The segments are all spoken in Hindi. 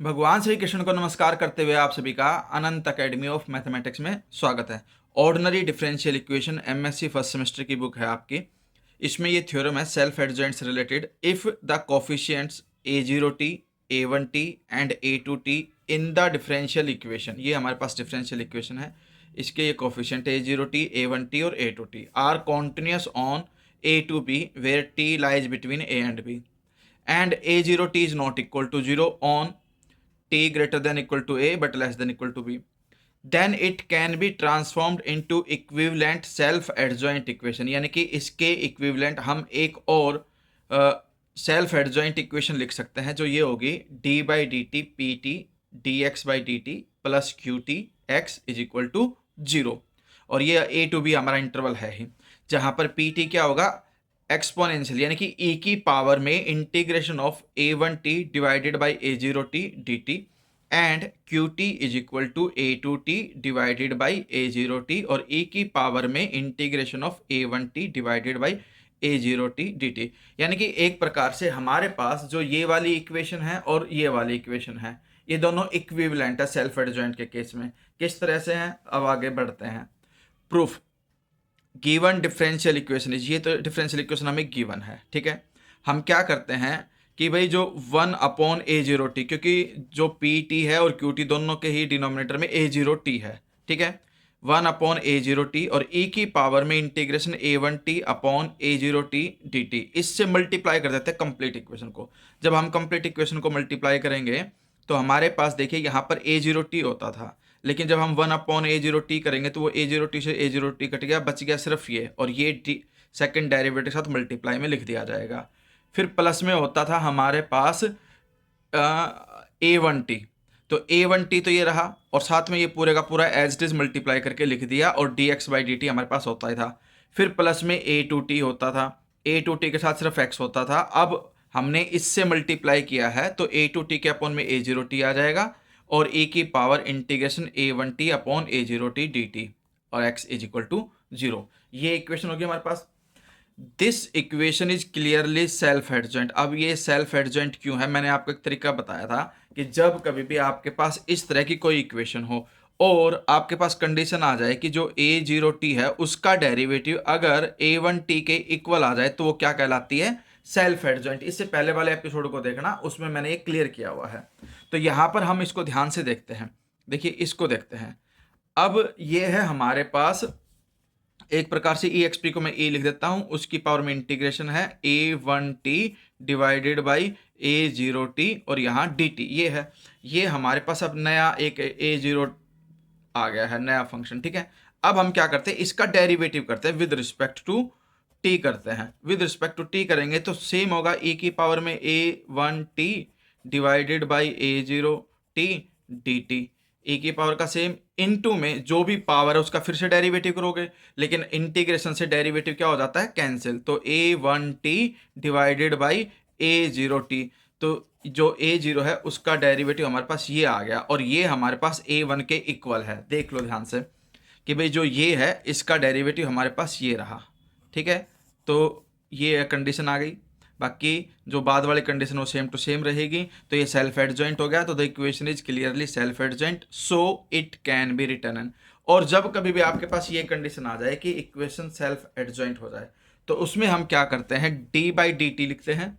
भगवान श्री कृष्ण को नमस्कार करते हुए आप सभी का अनंत अकेडमी ऑफ मैथमेटिक्स में स्वागत है। Ordinary differential equation MSc first semester की बुक है आपकी। इसमें ये थ्योरम है सेल्फ एडजॉइंट से related. If the coefficients a0t a1t and a2t in the differential equation, ये हमारे पास डिफरेंशियल इक्वेशन है, इसके ये कोफिशिएंट a0t a1t और a2t are continuous on a to b where t lies between a and b and a0t is not equal to 0 on t greater than equal to a but less than equal to b, then it can be transformed into equivalent self adjoint equation। यानी कि इसके इक्विवेलेंट हम एक और सेल्फ एडजॉइंट इक्वेशन लिख सकते हैं जो ये होगी d by D T P T D X by D T plus Q T X is equal to 0। और ये a टू b हमारा इंटरवल है ही, जहां पर पी टी क्या होगा, एक्सपोनेंशियल यानी कि e की पावर में integration of a1t divided by a0t dt and qt is equal to a2t divided by a0t और e की पावर में integration of a1t divided by a0t dt। यानी कि एक प्रकार से हमारे पास जो ये वाली इक्वेशन है और ये वाली इक्वेशन है, ये दोनों इक्विवेलेंट है सेल्फ एडजॉइंट के केस में। किस तरह से हैं, अब आगे बढ़ते हैं। Proof given differential equation is, ये तो डिफरेंशियल इक्वेशन हमें गिवन है, ठीक है। हम क्या करते हैं कि भाई जो 1/a0t, क्योंकि जो pt है और qt दोनों के ही डिनोमिनेटर में a0t है, ठीक है। 1/a0t और e की पावर में integration a1t upon a0t dt, इससे मल्टीप्लाई कर देते हैं कंप्लीट इक्वेशन को। जब हम कंप्लीट इक्वेशन को मल्टीप्लाई करेंगे तो हमारे पास देखिए यहाँ पर a0t होता था, लेकिन जब हम 1/a0t करेंगे तो वो a0t से a0t कट गया, बच गया सिर्फ ये, और ये सेकेंड डेरिवेटिव के साथ मल्टीप्लाई में लिख दिया जाएगा। फिर प्लस में होता था हमारे पास a1t, तो a1t तो ये रहा और साथ में ये पूरे का पूरा एज इट इज मल्टीप्लाई करके लिख दिया और dx बाई dt हमारे पास होता ही था। फिर प्लस में a2t होता था, a2t के साथ सिर्फ x होता था। अब हमने इससे मल्टीप्लाई किया है तो a2t के अपॉन में a0t आ जाएगा और e की power integration a1t upon a0t dt और x इज इक्वल टू 0। ये इक्वेशन होगी हमारे पास। This equation is clearly self adjoint. अब ये सेल्फ एडजॉइंट क्यों है, मैंने आपको एक तरीका बताया था कि जब कभी भी आपके पास इस तरह की कोई इक्वेशन हो और आपके पास कंडीशन आ जाए कि जो a0t है उसका डेरिवेटिव अगर a1t के इक्वल आ जाए तो वो क्या कहलाती है, सेल्फ एडजॉइंट। इससे पहले वाले एपिसोड को देखना, उसमें मैंने ये क्लियर किया हुआ है। तो यहाँ पर हम इसको ध्यान से देखते हैं। देखिए इसको देखते हैं। अब ये है हमारे पास एक प्रकार से ई एक्सपी को मैं ए लिख देता हूं, उसकी पावर में इंटीग्रेशन है a1t डिवाइडेड बाई a0t और यहाँ dt ये है। ये हमारे पास अब नया एक a0 आ गया है, नया फंक्शन, ठीक है। अब हम क्या करते हैं, इसका डेरिवेटिव करते हैं विद रिस्पेक्ट टू t करते हैं। विद रिस्पेक्ट टू t करेंगे तो सेम होगा e की पावर में a1t divided by a0t dt। e की पावर का सेम इनटू में जो भी पावर है उसका फिर से डेरिवेटिव करोगे, लेकिन इंटीग्रेशन से डेरिवेटिव क्या हो जाता है, कैंसिल। तो a1t डिवाइडेड बाई a0t, तो जो a0 है उसका डेरिवेटिव हमारे पास ये आ गया और ये हमारे पास a1 के इक्वल है। देख लो ध्यान से कि भाई जो ये है इसका डेरिवेटिव हमारे पास ये रहा, ठीक है। तो ये कंडीशन आ गई, बाकी जो बाद वाली कंडीशन वो सेम टू सेम रहेगी। तो ये सेल्फ एडजॉइंट हो गया। तो the equation is clearly self adjoint so it can be return. और जब कभी भी आपके पास ये कंडीशन आ जाए कि इक्वेशन सेल्फ एडजॉइंट हो जाए तो उसमें हम क्या करते हैं, डी बाई डी टी लिखते हैं,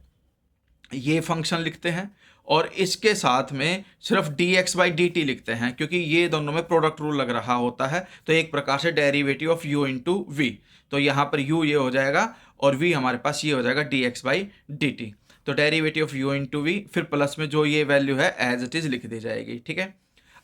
ये फंक्शन लिखते हैं और इसके साथ में सिर्फ dx बाई डी टी लिखते हैं, क्योंकि ये दोनों में प्रोडक्ट रूल लग रहा होता है। तो एक प्रकार से derivative of u into v, तो यहाँ पर u ये हो जाएगा और v हमारे पास ये हो जाएगा dx बाई डी टी। तो derivative of u into v, फिर प्लस में जो ये वैल्यू है एज इट इज लिख दी जाएगी, ठीक है।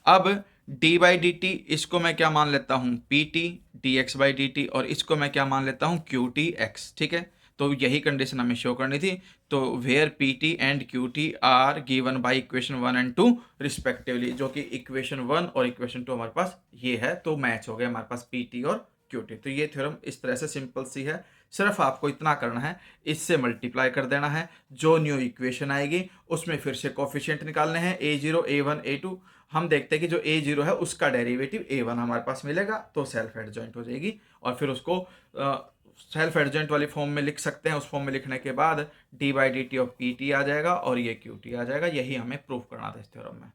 अब d बाई डी टी इसको मैं क्या मान लेता हूँ, pt dx by D T, और इसको मैं क्या मान लेता हूँ, qt x, ठीक है। तो यही कंडीशन हमें शो करनी थी। तो where p t and q t are given by equation 1 and 2 respectively, जो कि इक्वेशन 1 और इक्वेशन 2 हमारे पास ये है, तो मैच हो गया हमारे पास पी टी और क्यू टी। तो ये थ्योरम इस तरह से सिंपल सी है, सिर्फ आपको इतना करना है, इससे मल्टीप्लाई कर देना है। जो न्यू इक्वेशन आएगी उसमें फिर से कोफिशिएंट निकालने हैं a0 a1 a2। हम देखते हैं कि जो a0 है उसका डेरिवेटिव a1 हमारे पास मिलेगा तो सेल्फ एडजॉइंट हो जाएगी और फिर उसको सेल्फ एडजेंट वाली फॉर्म में लिख सकते हैं। उस फॉर्म में लिखने के बाद d by D t of p t आ जाएगा और ये क्यू टी आ जाएगा। यही हमें प्रूव करना था इस थ्योरम में।